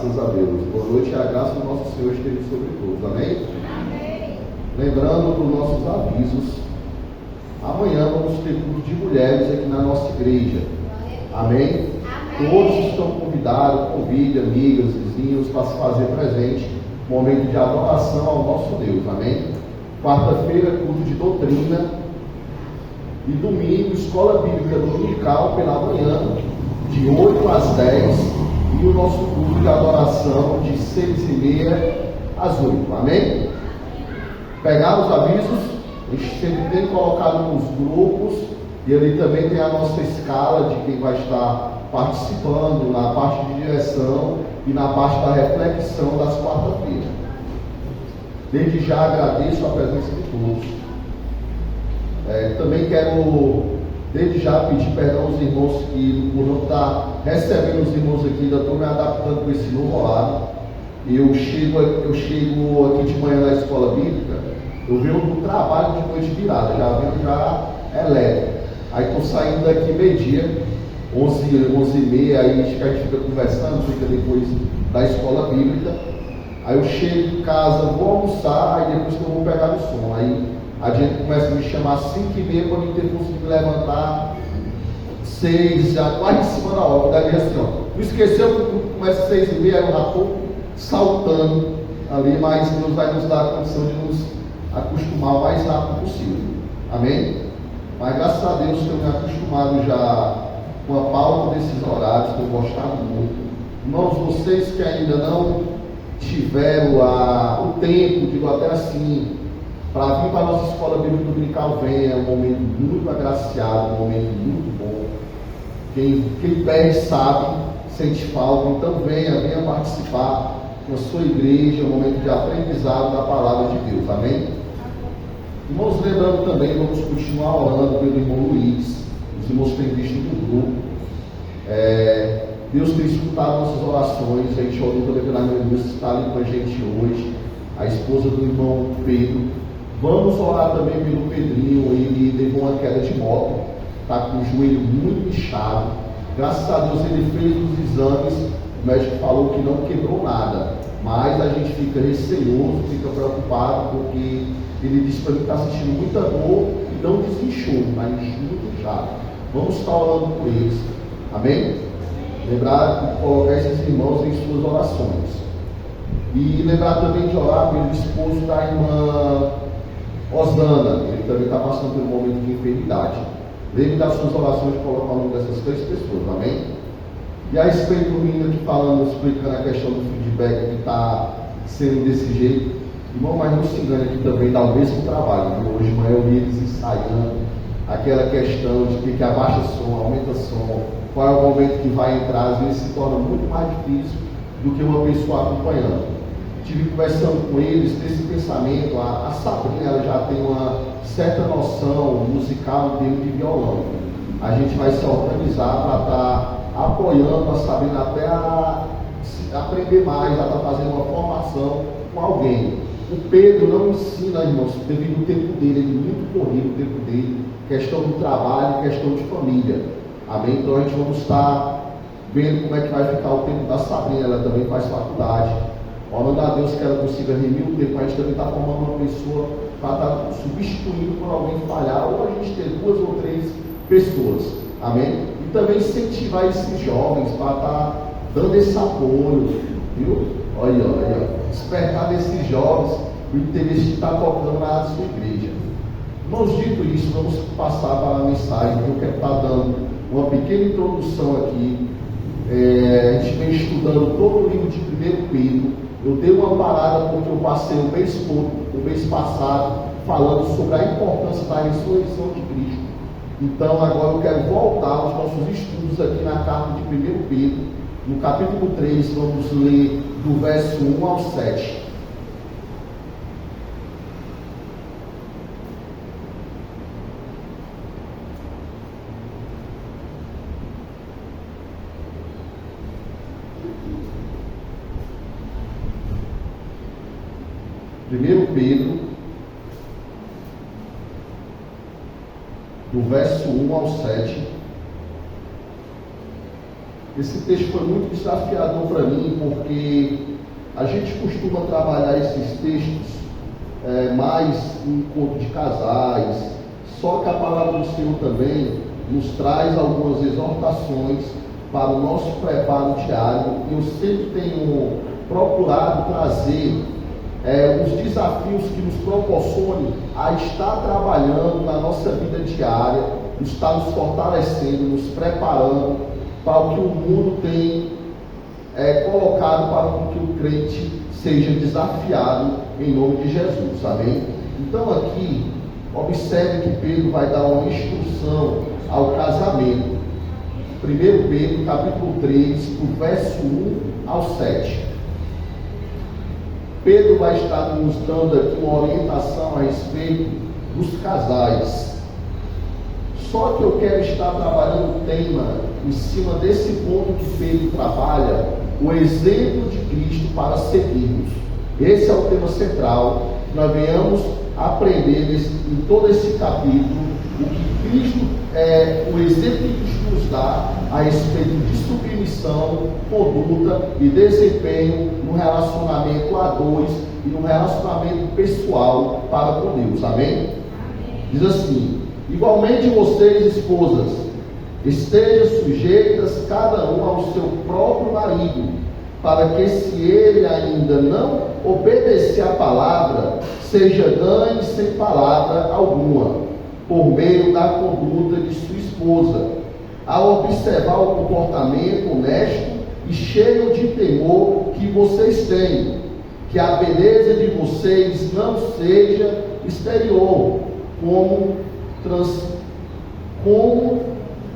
Graças a Deus. Boa noite e a graça do nosso Senhor esteja sobre todos. Amém? Amém. Lembrando dos nossos avisos, amanhã vamos ter culto de mulheres aqui na nossa igreja. Amém? Amém. Todos estão convidados, convide amigas, vizinhos para se fazer presente. Momento de adoração ao nosso Deus. Amém? Quarta-feira, culto de doutrina. E domingo, escola bíblica dominical pela manhã, de 8 às 10. E o nosso culto de adoração de 6h30 às 8. Amém? Pegaram os avisos? A gente sempre tem colocado nos grupos. E ali também tem a nossa escala de quem vai estar participando na parte de direção e na parte da reflexão das quarta-feiras. Desde já agradeço a presença de todos. Também quero, desde já, pedir perdão aos irmãos que, por não estar recebendo os irmãos aqui, ainda estou me adaptando com esse novo horário. Eu chego aqui de manhã na escola bíblica, eu venho do trabalho de noite virada, já venho já elétrico. Aí estou saindo daqui meio-dia, 11h30, aí a gente fica conversando, fica depois da escola bíblica. Aí eu chego em casa, vou almoçar, aí depois que eu vou pegar no sono. Aí a gente começa a me chamar às 5h30 para eu ter conseguido levantar 6, já quase em cima da hora. Daí assim, ó, não esqueceu que começa às 6h30, eu já estou saltando ali, mas Deus vai nos dar a condição de nos acostumar o mais rápido possível. Amém? Mas graças a Deus tenho me acostumado já com a pauta desses horários, tenho gostado muito. Irmãos, vocês que ainda não tiveram o tempo, digo até assim, para vir para a nossa escola bíblica dominical, venha, é um momento muito agraciado, um momento muito bom. Quem perde sabe, sente falta, então venha participar na sua igreja, um momento de aprendizado da palavra de Deus. Amém? Irmãos, lembrando também, vamos continuar orando pelo irmão Luiz. Os irmãos têm visto no grupo. Deus tem escutado nossas orações. A gente orou também pela minha irmã que está ali com a gente hoje, a esposa do irmão Pedro. Vamos orar também pelo Pedrinho. Ele levou uma queda de moto, está com o joelho muito inchado. Graças a Deus ele fez os exames, o médico falou que não quebrou nada, mas a gente fica receoso, fica preocupado, porque ele disse para mim que está sentindo muita dor e não desinchou, mas muito inchado. Vamos estar orando por eles. Amém? Lembrar de colocar esses irmãos em suas orações. E lembrar também de orar pelo esposo da irmã Osana. Ele também está passando por um momento de enfermidade. Lembre das suas orações de colocar o nome dessas 3 pessoas. Amém? E a respeito do menino aqui falando, explicando a questão do feedback que está sendo desse jeito. Irmão, mas não se engane, aqui também dá o mesmo trabalho. Hoje de manhã eu vi eles ensaiando aquela questão de que abaixa som, aumenta som, qual é o momento que vai entrar. Às vezes se torna muito mais difícil do que uma pessoa acompanhando. Estive conversando com eles desse pensamento. A Sabrina, ela já tem uma certa noção musical em termos de violão. A gente vai se organizar para estar apoiando a Sabrina até aprender mais, a estar fazendo uma formação com alguém. O Pedro não ensina, irmãos, devido ao tempo dele, ele é muito corrido o tempo dele, questão do trabalho, questão de família. Amém? Então a gente vamos estar vendo como é que vai ficar o tempo da Sabrina, ela também faz faculdade. Orando a Deus que ela consiga remir o tempo. A gente também está formando uma pessoa para estar substituindo por alguém falhar, ou a gente ter 2 ou 3 pessoas. Amém? E também incentivar esses jovens para estar dando esse apoio, viu? Olha, despertar desses jovens o interesse de estar tocando na sua igreja. Irmãos, dito isso, vamos passar para a mensagem que eu quero estar dando uma pequena introdução aqui. A gente vem estudando todo o livro de 1 Pedro. Eu dei uma parada porque eu passei o mês passado falando sobre a importância da ressurreição de Cristo. Então agora eu quero voltar aos nossos estudos aqui na carta de 1 Pedro, no capítulo 3, vamos ler do verso 1 ao 7. Primeiro Pedro, do verso 1 ao 7. Esse texto foi muito desafiador para mim, porque a gente costuma trabalhar esses textos mais em encontro de casais, só que a palavra do Senhor também nos traz algumas exortações para o nosso preparo diário. Eu sempre tenho procurado trazer os desafios que nos proporcionem a estar trabalhando na nossa vida diária, estar nos fortalecendo, nos preparando para o que o mundo tem colocado para que o crente seja desafiado em nome de Jesus, amém? Então aqui, observe que Pedro vai dar uma instrução ao casamento. 1 Pedro capítulo 3, do verso 1 ao 7. Pedro vai estar nos dando aqui uma orientação a respeito dos casais. Só que eu quero estar trabalhando o tema em cima desse ponto que Pedro trabalha, o exemplo de Cristo para seguirmos. Esse é o tema central. Nós venhamos aprender em todo esse capítulo o que Cristo o exemplo que Cristo nos dá a respeito de submissão, conduta e desempenho no relacionamento a dois e no relacionamento pessoal para com Deus, amém? Diz assim: igualmente vocês, esposas, estejam sujeitas cada um ao seu próprio marido, para que, se ele ainda não obedecer à palavra, seja ganho sem palavra alguma, por meio da conduta de sua esposa, ao observar o comportamento honesto e cheio de temor que vocês têm, que a beleza de vocês não seja exterior, como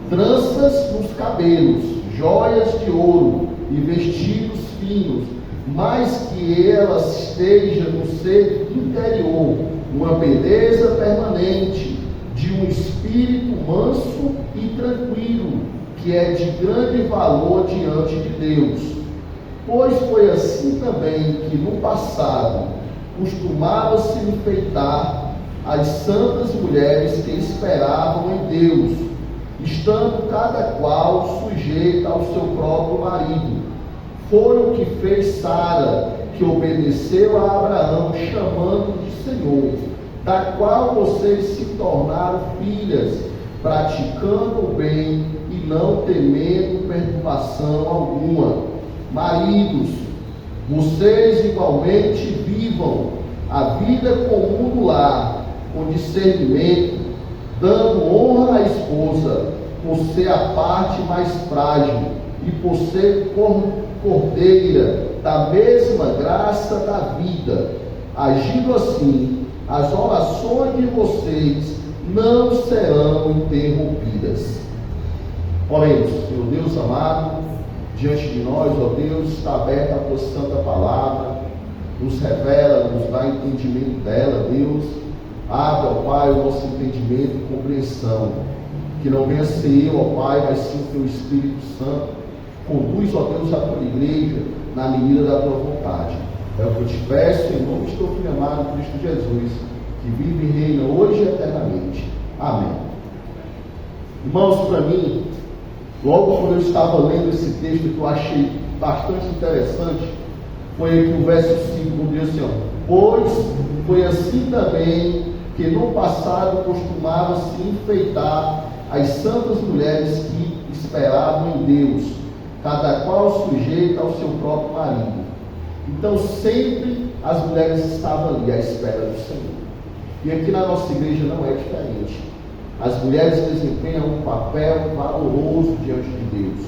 tranças nos cabelos, joias de ouro e vestidos finos, mas que ela esteja no ser interior, uma beleza permanente, de um espírito manso e tranquilo, que é de grande valor diante de Deus. Pois foi assim também que no passado costumava-se enfeitar as santas mulheres que esperavam em Deus, estando cada qual sujeita ao seu próprio marido. Foi o que fez Sara, que obedeceu a Abraão, chamando de Senhor, da qual vocês se tornaram filhas, praticando o bem e não temendo perturbação alguma. Maridos, vocês igualmente vivam a vida comum do lar, com discernimento, dando honra à esposa, por ser a parte mais frágil e por ser cordeira da mesma graça da vida. Agindo assim, as orações de vocês não serão interrompidas. Oremos. Senhor Deus amado, diante de nós, ó Deus, está aberta a tua santa palavra, nos revela, nos dá entendimento dela, Deus. Abre, ó Pai, o nosso entendimento e compreensão, que não venha ser eu, ó Pai, mas sim o teu Espírito Santo. Conduz, ó Deus, a tua igreja na medida da tua vontade. É o que eu te peço em nome de teu Filho amado, Cristo Jesus, que vive e reina hoje e eternamente. Amém. Irmãos, para mim, logo quando eu estava lendo esse texto, que eu achei bastante interessante, foi aqui o verso 5, quando diz assim: pois foi assim também que no passado costumava-se enfeitar as santas mulheres que esperavam em Deus, cada qual sujeita ao seu próprio marido. Então sempre as mulheres estavam ali à espera do Senhor. E aqui na nossa igreja não é diferente. As mulheres desempenham um papel valoroso diante de Deus.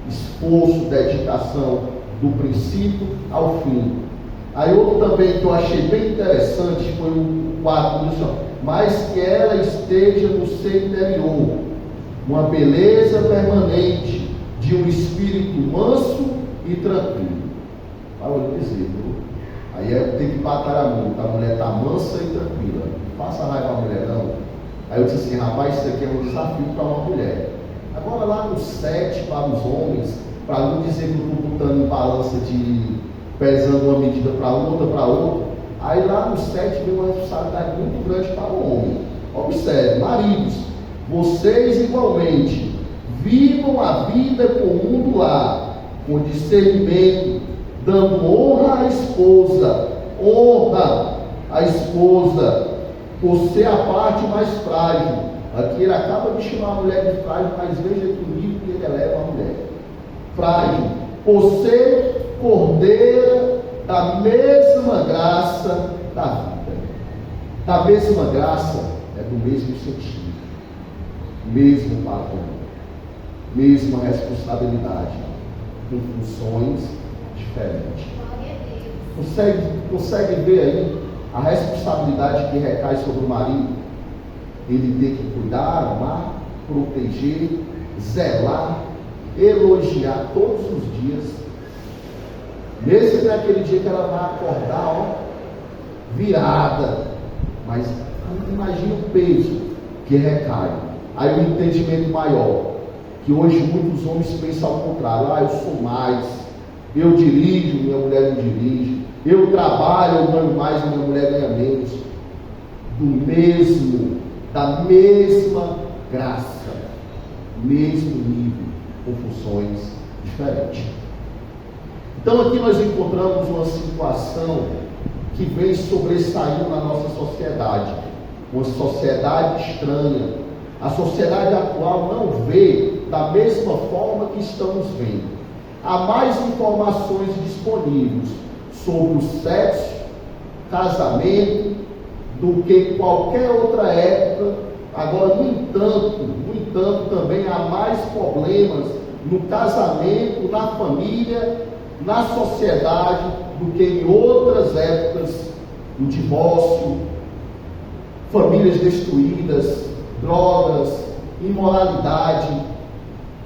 Esforço, dedicação, do princípio ao fim. Aí outro também que eu achei bem interessante foi o 4, mas que ela esteja no ser interior, uma beleza permanente, de um espírito manso e tranquilo. Olha o dizer, viu? Aí tem que batalhar muito. A mulher está mansa e tranquila. Não faça raiva à mulher, não. Aí eu disse assim: rapaz, isso aqui é um desafio para uma mulher. Agora lá no 7, para os homens, para não dizer que eu estou botando em balança pesando uma medida para outra. Aí lá no 7 vem uma responsabilidade muito grande para o homem. Observe, maridos, vocês igualmente vivam a vida comum do lar, com discernimento, dando honra à esposa, por ser a parte mais frágil. Aqui ele acaba de chamar a mulher de frágil, mas veja que o nível que ele eleva a mulher. Frágil, por ser cordeira da mesma graça da vida. Da mesma graça é do mesmo sentido, mesmo padrão, mesma responsabilidade, com funções diferentes. Consegue ver aí a responsabilidade que recai sobre o marido? Ele tem que cuidar, amar, proteger, zelar, elogiar todos os dias. Mesmo naquele dia que ela vai acordar, virada. Mas imagina o peso que recai. Aí o entendimento maior, que hoje muitos homens pensam ao contrário. Eu sou mais, eu dirijo, minha mulher não dirige, eu trabalho, eu ganho mais, minha mulher ganha menos. Da mesma graça, mesmo nível, com funções diferentes. Então aqui nós encontramos uma situação que vem sobressaindo na nossa sociedade, uma sociedade estranha. A sociedade atual não vê da mesma forma que estamos vendo. Há mais informações disponíveis sobre o sexo, casamento, do que qualquer outra época. Agora, no entanto, também há mais problemas no casamento, na família, na sociedade, do que em outras épocas. O divórcio, famílias destruídas, drogas, imoralidade,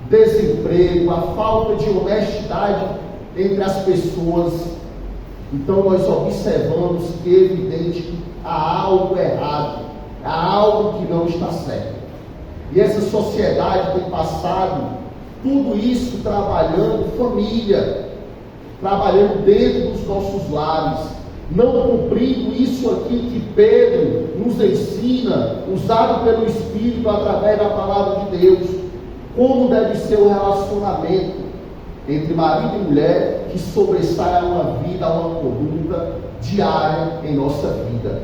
desemprego, a falta de honestidade entre as pessoas. Então nós observamos que é evidente que há algo errado, há algo que não está certo. E essa sociedade tem passado tudo isso trabalhando família, trabalhando dentro dos nossos lares, não cumprindo isso aqui que Pedro nos ensina, usado pelo Espírito através da palavra de Deus, como deve ser o relacionamento entre marido e mulher, que sobressai a uma vida, a uma conduta diária em nossa vida.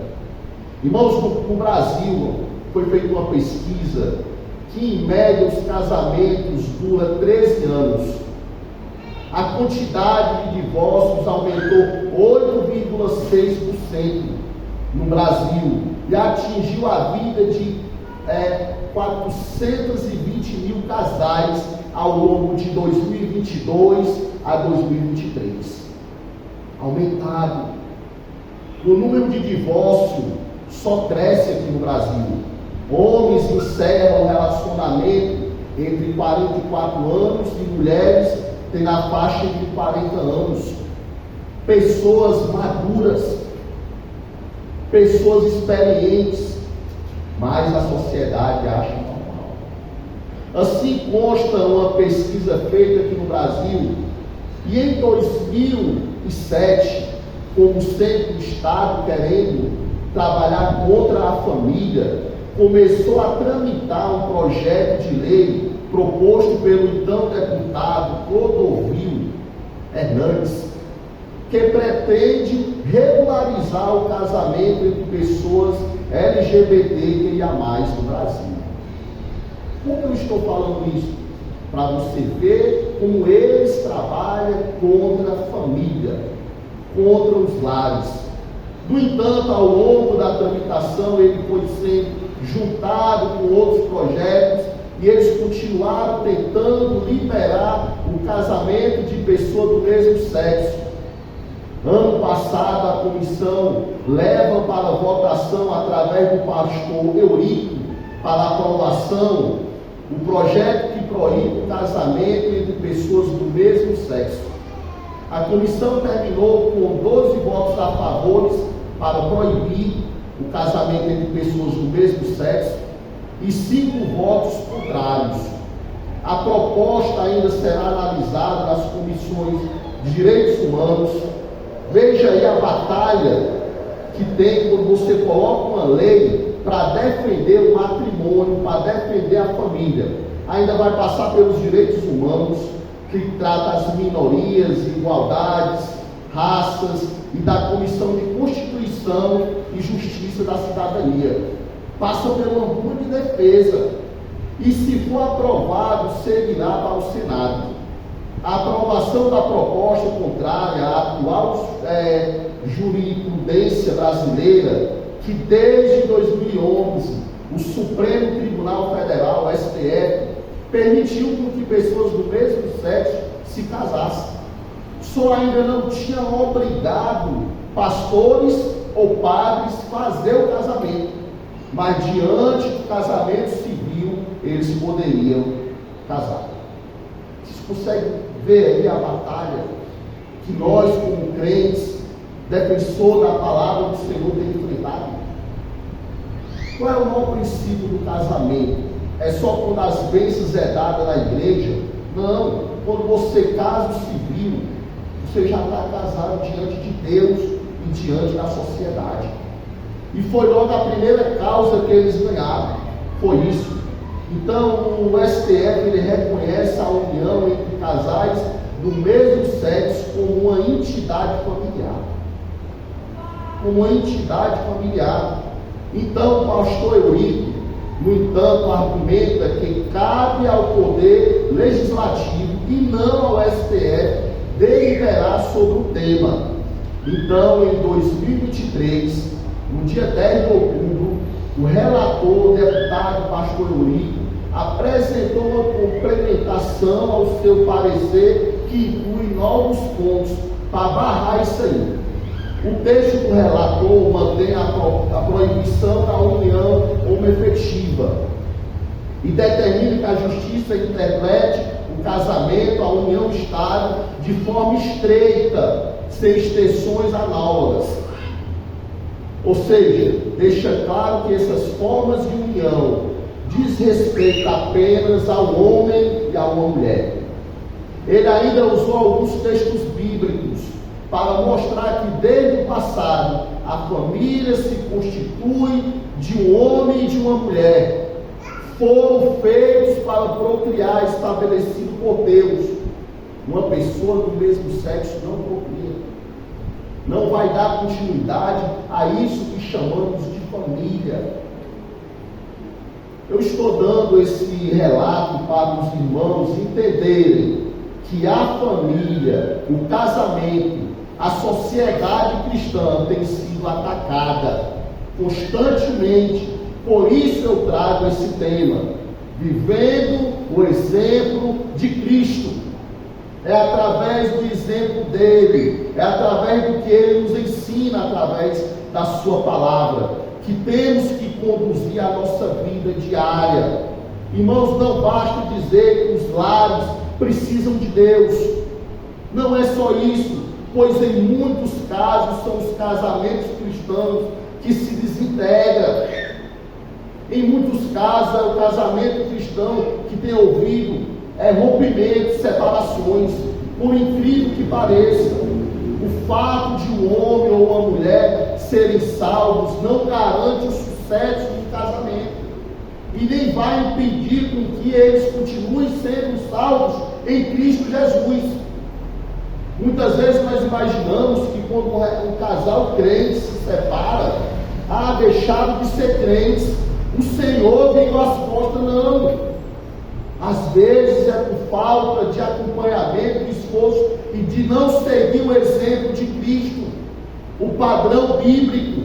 Irmãos, no Brasil foi feita uma pesquisa que em média os casamentos duram 13 anos. A quantidade de divórcios aumentou 8,6% no Brasil e atingiu a vida de 420 mil casais ao longo de 2022 a 2023. Aumentado. O número de divórcio só cresce aqui no Brasil. Homens encerram o relacionamento entre 44 anos e mulheres têm na faixa de 40 anos. Pessoas maduras, pessoas experientes, mas a sociedade acha normal. Assim consta uma pesquisa feita aqui no Brasil, e em 2007, como sempre o Estado querendo trabalhar contra a família, começou a tramitar um projeto de lei proposto pelo então deputado Clodovil Hernandes, que pretende regularizar o casamento entre pessoas LGBTQIA+, no Brasil. Por que eu estou falando isso? Para você ver como eles trabalham contra a família, contra os lares. No entanto, ao longo da tramitação, ele foi sendo juntado com outros projetos e eles continuaram tentando liberar o casamento de pessoas do mesmo sexo. Ano passado, a comissão leva para votação, através do pastor Eurico, para aprovação, o projeto que proíbe o casamento entre pessoas do mesmo sexo. A comissão terminou com 12 votos a favor para proibir o casamento entre pessoas do mesmo sexo e 5 votos contrários. A proposta ainda será analisada nas comissões de direitos humanos. Veja aí a batalha que tem quando você coloca uma lei para defender o matrimônio, para defender a família. Ainda vai passar pelos direitos humanos, que trata as minorias, igualdades, raças e da Comissão de Constituição e Justiça da Cidadania. Passa por uma rua de defesa e, se for aprovado, seguirá para o Senado. A aprovação da proposta contrária à atual jurisprudência brasileira, que desde 2011 o Supremo Tribunal Federal, o STF, permitiu que pessoas do mesmo sexo se casassem. Só ainda não tinha obrigado pastores ou padres a fazer o casamento, mas diante do casamento civil eles poderiam casar. Vocês conseguem ver aí a batalha que nós, como crentes, defensor da palavra do Senhor, temos enfrentado? Qual é o maior princípio do casamento? É só quando as bênçãos é dada na igreja? Não. Quando você casa o civil, você já está casado diante de Deus e diante da sociedade. E foi logo a primeira causa que eles ganharam. Foi isso. Então o STF ele reconhece a união entre casais do mesmo sexo como uma entidade familiar. Como uma entidade familiar. Então o pastor Eurico, no entanto, argumenta que cabe ao Poder Legislativo e não ao STF deliberar sobre o tema. Então, em 2023, no dia 10 de outubro, o relator, o deputado pastor Eurico, apresentou uma complementação ao seu parecer que inclui novos pontos para barrar isso aí. O texto do relator mantém a proibição da união homoafetiva e determina que a justiça interprete o casamento, a união estável, de forma estreita, sem extensões análogas. Ou seja, deixa claro que essas formas de união diz respeito apenas ao homem e a uma mulher. Ele ainda usou alguns textos bíblicos para mostrar que desde o passado a família se constitui de um homem e de uma mulher. Foram feitos para procriar, estabelecido por Deus. Uma pessoa do mesmo sexo não procria. Não vai dar continuidade a isso que chamamos de família. Eu estou dando esse relato para os irmãos entenderem que a família, o casamento, a sociedade cristã tem sido atacada constantemente. Por isso eu trago esse tema, vivendo o exemplo de Cristo. É através do exemplo dele, é através do que ele nos ensina, através da sua palavra, que temos que conduzir a nossa vida diária. Irmãos, não basta dizer que os lares precisam de Deus. Não é só isso, pois em muitos casos são os casamentos cristãos que se desintegram. Em muitos casos é o casamento cristão que tem ouvido rompimentos, separações. Por incrível que pareça, o fato de um homem ou uma mulher serem salvos não garante o sucesso do casamento e nem vai impedir com que eles continuem sendo salvos em Cristo Jesus. Muitas vezes nós imaginamos que quando um casal crente se separa, deixaram de ser crentes, o Senhor virou as costas. Não. Às vezes é por falta de acompanhamento, de esforço e de não seguir o exemplo de Cristo, o padrão bíblico.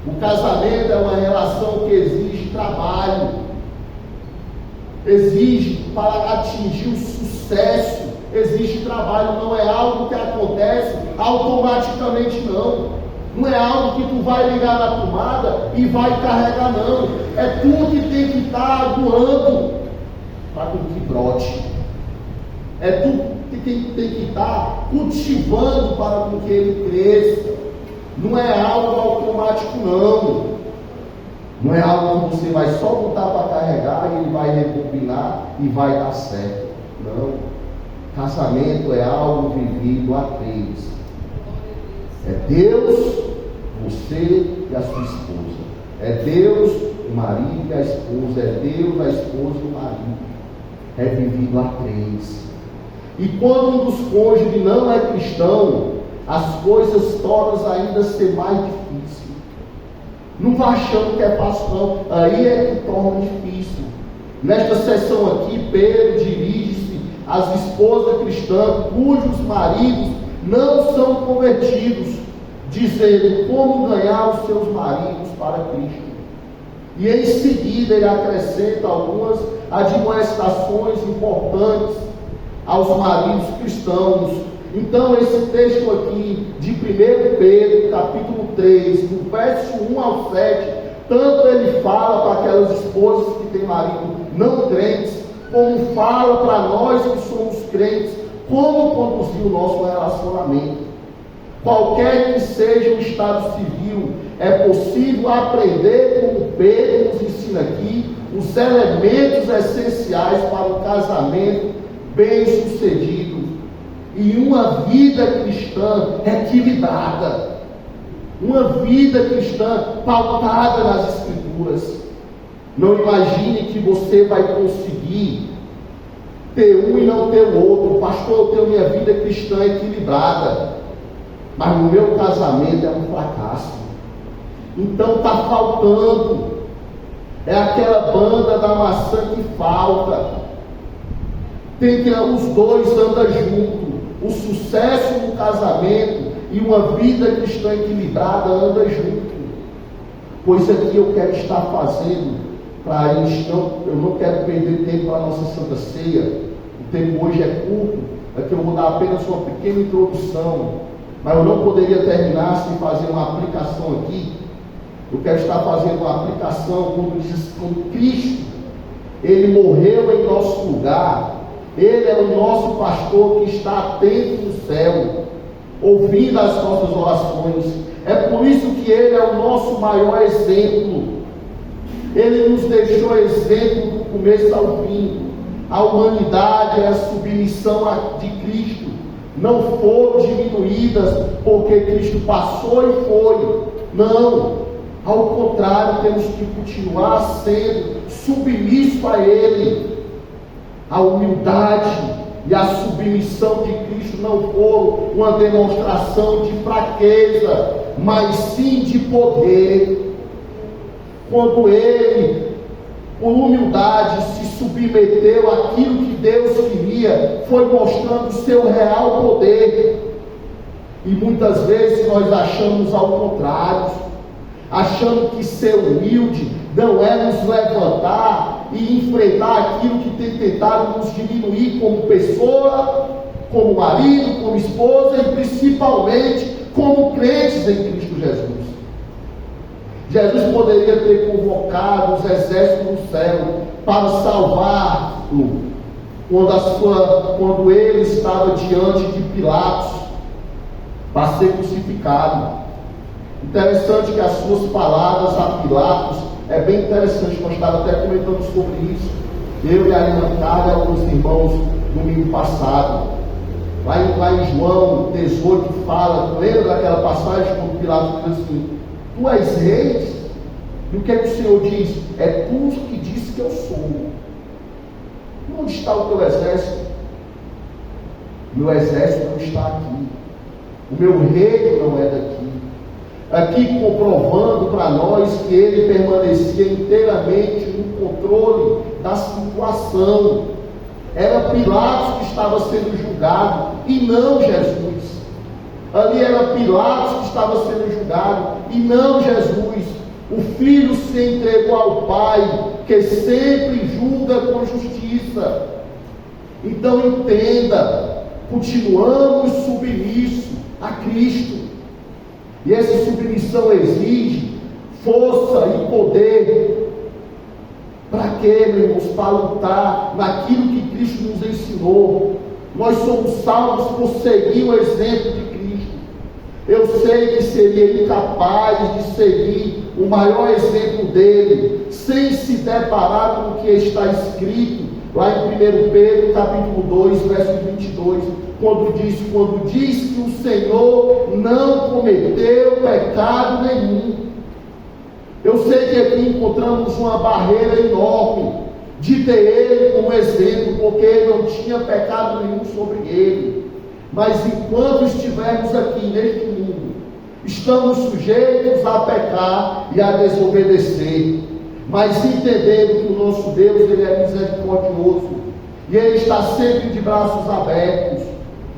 O casamento é uma relação que exige trabalho, exige para atingir o sucesso, exige trabalho, não é algo que acontece automaticamente, não. Não é algo que tu vai ligar na tomada e vai carregar, não. É tu que tem que estar atuando para que brote. É tu que tem que estar cultivando para que ele cresça. Não é algo automático, não. Não é algo que você vai só botar para carregar e ele vai rebobinar e vai dar certo. Não. Casamento é algo vivido a três. É Deus, você e a sua esposa. É Deus, o marido e a esposa. É Deus, a esposa e o marido. É vivido a três. E quando um dos cônjuges não é cristão, as coisas tornam ainda ser mais difícil. Não vá achando que é fácil, não. Aí é que torna difícil. Nesta sessão aqui, Pedro dirige-se às esposas cristãs cujos maridos não são convertidos, dizendo como ganhar os seus maridos para Cristo. E em seguida ele acrescenta algumas admoestações importantes aos maridos cristãos. Então esse texto aqui de 1 Pedro, capítulo 3, do verso 1 ao 7, tanto ele fala para aquelas esposas que têm marido não crentes, como fala para nós que somos crentes, como conduzir o nosso relacionamento. Qualquer que seja o estado civil, é possível aprender, como Pedro nos ensina aqui, os elementos essenciais para um casamento bem-sucedido e uma vida cristã equilibrada, uma vida cristã pautada nas Escrituras. Não imagine que você vai conseguir ter um e não ter o outro. Pastor, eu tenho minha vida cristã equilibrada, mas no meu casamento é um fracasso. Então está faltando. É aquela banda da maçã que falta. Tem que os dois andam juntos. O sucesso no casamento e uma vida cristã equilibrada anda junto. Pois aqui eu quero estar fazendo para eu não quero perder tempo para a nossa Santa Ceia. O tempo hoje é curto. Aqui eu vou dar apenas uma pequena introdução, mas eu não poderia terminar sem fazer uma aplicação aqui. Eu quero estar fazendo uma aplicação quando Cristo, Ele morreu em nosso lugar. Ele é o nosso pastor que está atento no céu, ouvindo as nossas orações. É por isso que Ele é o nosso maior exemplo. Ele nos deixou exemplo do começo ao fim. A humanidade é a submissão de Cristo. Não foram diminuídas porque Cristo passou e foi. Não. Ao contrário, temos que continuar sendo submissos a Ele. A humildade e a submissão de Cristo não foram uma demonstração de fraqueza, mas sim de poder. Quando Ele, por humildade, se submeteu àquilo que Deus queria, foi mostrando o seu real poder. E muitas vezes nós achamos ao contrário, achando que ser humilde não é nos levantar e enfrentar aquilo que tem tentado nos diminuir como pessoa, como marido, como esposa e principalmente como crentes em Cristo Jesus. Jesus poderia ter convocado os exércitos do céu para salvá-lo quando ele estava diante de Pilatos para ser crucificado. Interessante que as suas palavras a Pilatos é bem interessante. Nós estávamos até comentando sobre isso, eu e a irmã Carla e alguns irmãos no domingo passado. Lá em João 18 fala, lembra daquela passagem quando Pilatos diz assim: tu és rei? E o que é que o Senhor diz? É tu que disse que eu sou. Onde está o teu exército? Meu exército não está aqui. O meu reino não é daqui. Aqui comprovando para nós que ele permanecia inteiramente no controle da situação. Era Pilatos que estava sendo julgado e não Jesus. Ali era Pilatos que estava sendo julgado e não Jesus. O Filho se entregou ao Pai, que sempre julga com justiça. Então entenda, continuamos submissos a Cristo. E essa submissão exige força e poder. Para quê, meu irmãos? Para lutar naquilo que Cristo nos ensinou. Nós somos salvos por seguir o exemplo de Cristo. Eu sei que seria incapaz de seguir o maior exemplo dele, sem se deparar com o que está escrito lá em 1 Pedro capítulo 2, verso 22, quando diz que o Senhor não cometeu pecado nenhum. Eu sei que aqui encontramos uma barreira enorme de ter ele como exemplo, porque ele não tinha pecado nenhum sobre ele. Mas enquanto estivermos aqui neste mundo, estamos sujeitos a pecar e a desobedecer, mas entendendo que o nosso Deus, ele é misericordioso e ele está sempre de braços abertos.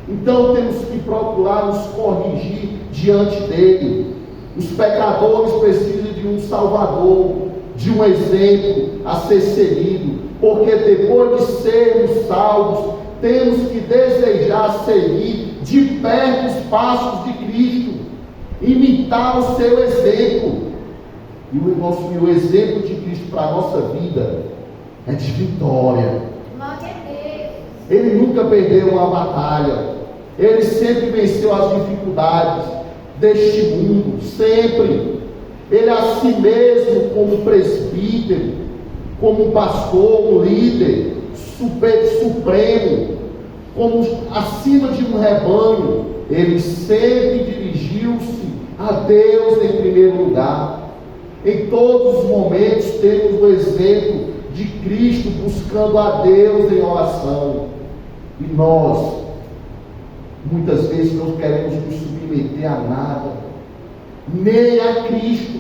Então temos que procurar nos corrigir diante dele. Os pecadores precisam de um Salvador, de um exemplo a ser seguido, porque depois de sermos salvos, temos que desejar seguir de perto os passos de Cristo, imitar o seu exemplo. E o exemplo de Cristo para a nossa vida é de vitória. Ele nunca perdeu uma batalha, ele sempre venceu as dificuldades deste mundo, sempre. Ele a si mesmo, como presbítero, como pastor, um líder supremo, como acima de um rebanho, ele sempre dirigiu-se a Deus em primeiro lugar. Em todos os momentos temos o exemplo de Cristo buscando a Deus em oração. E nós, muitas vezes, não queremos nos submeter a nada, nem a Cristo.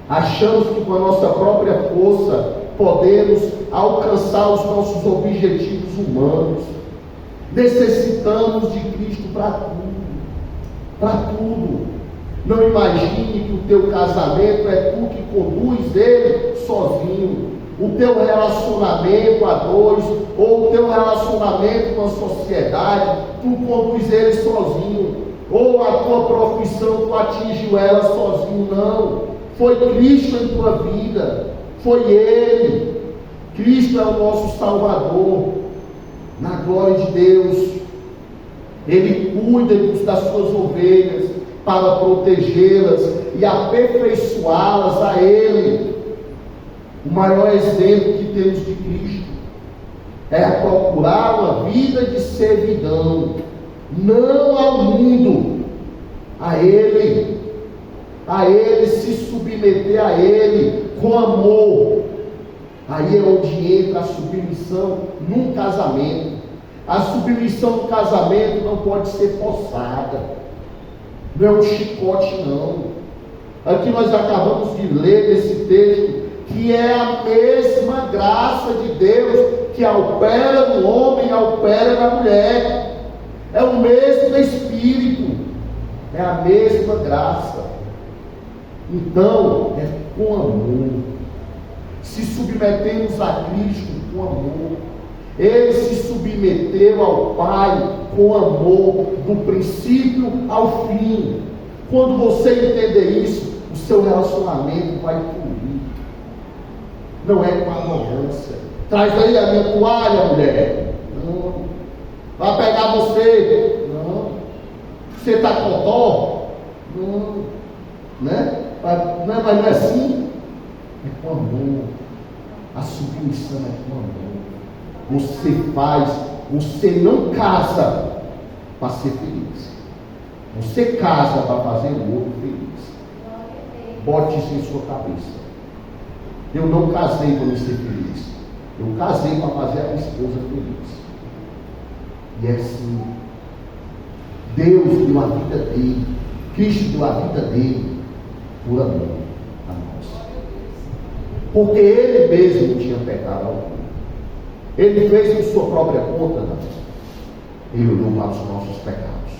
Achamos que com a nossa própria força podemos alcançar os nossos objetivos humanos. Necessitamos de Cristo para tudo. Para tudo. Não imagine que o teu casamento é tu que conduz ele sozinho. O teu relacionamento a dois, ou o teu relacionamento com a sociedade, tu conduz ele sozinho. Ou a tua profissão, tu atingiu ela sozinho. Não. Foi Cristo em tua vida. Foi Ele. Cristo é o nosso Salvador. Na glória de Deus. Ele cuida das suas ovelhas para protegê-las e aperfeiçoá-las a Ele. O maior exemplo que temos de Cristo é procurar uma vida de servidão, não ao mundo, a Ele, se submeter a Ele com amor. Aí é onde entra a submissão num casamento. A submissão no casamento não pode ser forçada, não é um chicote, não. Aqui nós acabamos de ler esse texto, que é a mesma graça de Deus que opera no homem e opera na mulher. É o mesmo Espírito, é a mesma graça. Então, é com amor. Se submetemos a Cristo com amor. Ele se submeteu ao Pai com amor, do princípio ao fim. Quando você entender isso, o seu relacionamento vai fluir. Não é com arrogância. Traz aí a minha toalha, mulher. Não. Vai pegar você. Não. Você está com dó? Não. Né? Mas não é assim. É com amor. A submissão é com amor. Você não casa para ser feliz. Você casa para fazer o outro feliz. Bote isso em sua cabeça. Eu não casei para me ser feliz. Eu casei para fazer a minha esposa feliz. E é assim. Deus deu a vida dele. Cristo deu a vida dele por amor a nós. Porque ele mesmo não tinha pecado algum. Ele fez em sua própria conta, não. Ele olhou para os nossos pecados.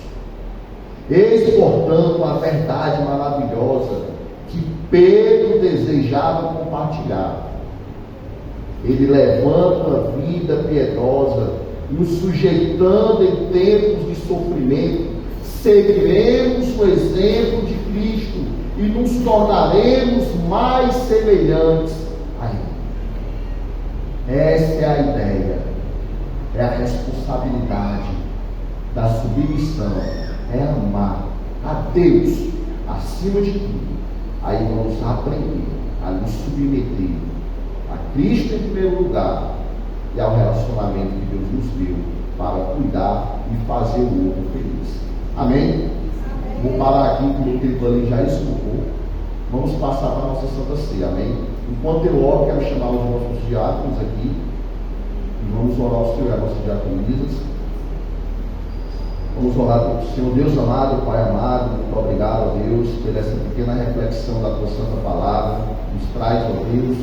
Eis, portanto, a verdade maravilhosa que Pedro desejava compartilhar. Ele levanta uma vida piedosa, nos sujeitando em tempos de sofrimento, seguiremos o exemplo de Cristo e nos tornaremos mais semelhantes a Ele. Essa é a ideia, é a responsabilidade da submissão, é amar a Deus acima de tudo. Aí vamos aprender a nos submeter a Cristo em primeiro lugar e ao relacionamento que Deus nos deu para cuidar e fazer o outro feliz. Amém? Vou parar aqui porque o tempo ali já escovou. vamos passar para a nossa Santa Ceia, amém? Enquanto eu oro, quero chamar os nossos diáconos aqui, e vamos orar ao Senhor, a nossa diaconisas. Vamos orar a Deus. Senhor Deus amado, Pai amado, muito obrigado a Deus por essa pequena reflexão da tua santa palavra. Nos traz, ó Deus,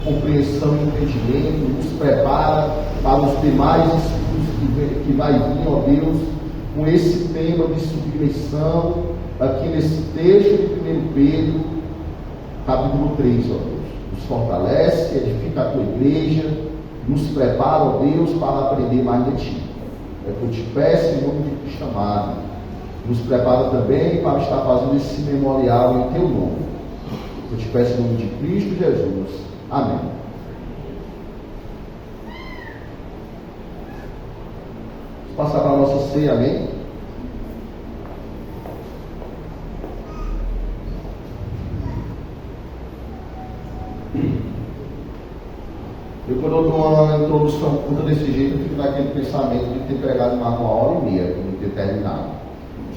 compreensão e entendimento, nos prepara para os demais estudos que vai vir, ó Deus, com esse tema de submissão, aqui nesse texto de 1 Pedro, capítulo 3, ó Deus. Nos fortalece, edifica a tua igreja, nos prepara, ó Deus, para aprender mais de ti. É que eu te peço em nome de Cristo amado. Nos prepara também para estar fazendo esse memorial em teu nome. Eu te peço em nome de Cristo Jesus. Amém. Vamos passar para a nossa ceia, amém? Quando eu dou uma introdução curta desse jeito, eu fico naquele pensamento de ter pregado mais 1h30, de ter terminado.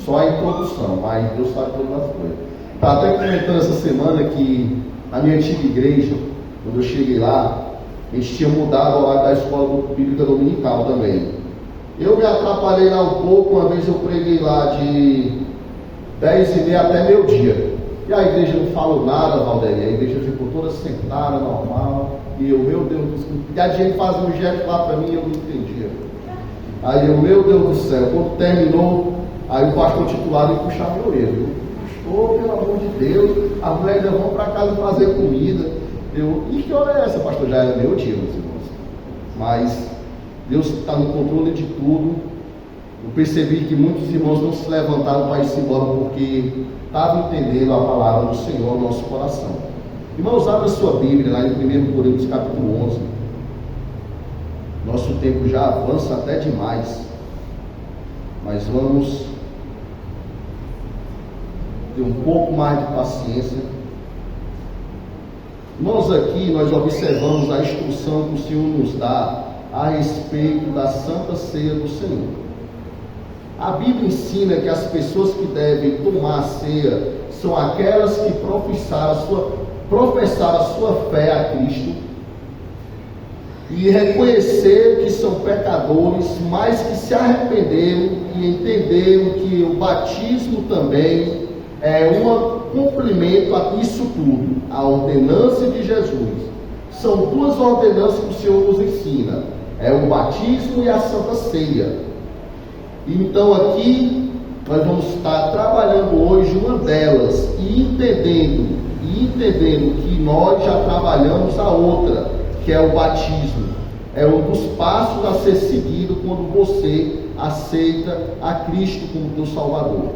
Só a introdução, mas Deus sabe todas as coisas. Estava até comentando essa semana que a minha antiga igreja, quando eu cheguei lá, a gente tinha mudado o horário da escola bíblica dominical também. Eu me atrapalhei lá um pouco, uma vez eu preguei lá de 10h30 até meio-dia. E a igreja não falou nada, Valdéria, a igreja ficou toda sentada, normal. E eu, meu Deus do céu, e a gente fazia um gesto lá para mim e eu não entendia. Aí eu, meu Deus do céu, quando terminou, aí o pastor titular me puxava meu orelha. Pastor, pelo amor de Deus, as mulheres já vão para casa fazer comida. Eu, e que hora é essa, pastor? Já era meu dia, meus irmãos. Mas Deus está no controle de tudo. Eu percebi que muitos irmãos não se levantaram para ir embora porque estavam entendendo a palavra do Senhor no nosso coração. Irmãos, abra a sua Bíblia lá em 1 Coríntios capítulo 11. Nosso tempo já avança até demais, mas vamos ter um pouco mais de paciência. Irmãos, aqui nós observamos a instrução que o Senhor nos dá a respeito da Santa Ceia do Senhor. A Bíblia ensina que as pessoas que devem tomar a ceia são aquelas que professar a sua fé a Cristo e reconhecer que são pecadores, mas que se arrependeram e entenderam que o batismo também é um cumprimento a isso tudo, a ordenança de Jesus. São duas ordenanças que o Senhor nos ensina, é o batismo e a Santa Ceia. Então aqui nós vamos estar trabalhando hoje uma delas e entendendo que nós já trabalhamos a outra, que é o batismo. É um dos passos a ser seguido quando você aceita a Cristo como teu Salvador.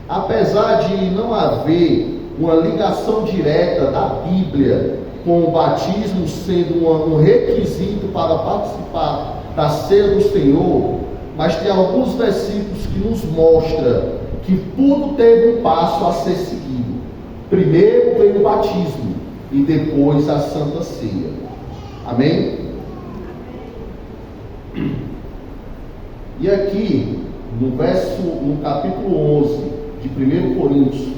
Apesar de não haver uma ligação direta da Bíblia com o batismo sendo um requisito para participar da ceia do Senhor, mas tem alguns versículos que nos mostram que tudo teve um passo a ser seguido. Primeiro veio o batismo e depois a Santa Ceia. Amém? E aqui, no capítulo 11 de 1 Coríntios,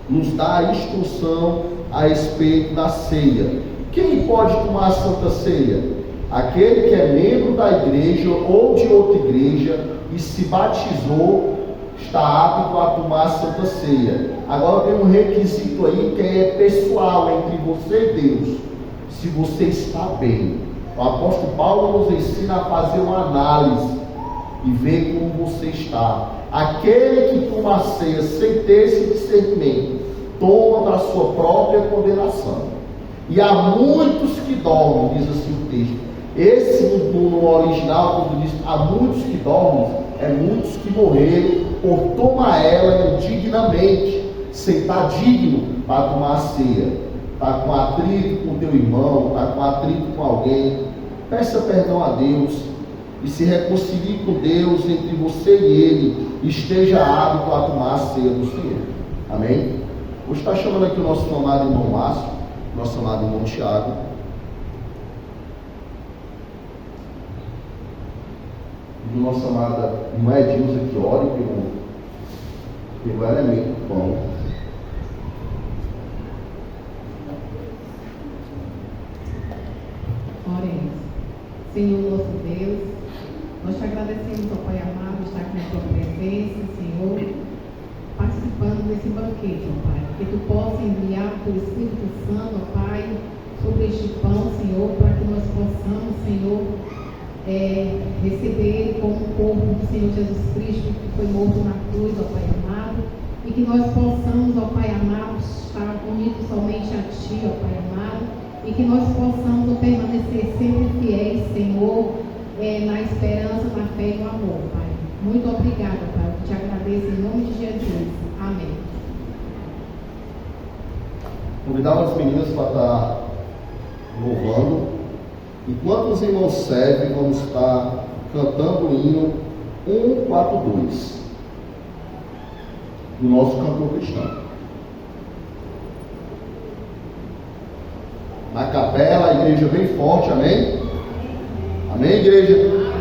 nos dá a instrução a respeito da ceia. Quem pode tomar a Santa Ceia? Aquele que é membro da igreja ou de outra igreja e se batizou, está apto a tomar a Santa Ceia. Agora tem um requisito aí que é pessoal entre você e Deus, se você está bem. O apóstolo Paulo nos ensina a fazer uma análise e ver como você está. Aquele que toma a ceia sem ter esse discernimento, toma para sua própria condenação. E há muitos que dormem, diz assim o texto. Esse no original, quando diz há muitos que dormem, é muitos que morreram por tomar ela indignamente, sem estar digno para tomar a ceia. Está com atrito com teu irmão, está com atrito com alguém, peça perdão a Deus e se reconcilie com Deus entre você e ele, e esteja apto a tomar a ceia do Senhor. Amém? Hoje está chamando aqui o nosso amado irmão Márcio, nosso amado irmão Tiago, e nossa amada irmã Edilza, que ore pelo elemento do pão. imagens. Senhor nosso Deus, nós te agradecemos, ó Pai amado, estar aqui na tua presença, Senhor, participando desse banquete, ó Pai, que tu possa enviar o teu Espírito Santo, ó Pai, sobre este pão, Senhor, para que nós possamos, Senhor, receber ele como o corpo do Senhor Jesus Cristo, que foi morto na cruz, ó Pai amado, e que nós possamos, ó Pai amado, estar unidos somente a Ti, ó Pai amado, e que nós possamos permanecer sempre fiéis, Senhor, na esperança, na fé e no amor, Pai. Muito obrigada, Pai. Eu te agradeço em nome de Jesus. Amém. Convidar as meninas para estar louvando. Enquanto os irmãos servem, vamos estar cantando o hino 142 do nosso cantor cristão. Na capela, a igreja bem forte, amém? Amém, igreja?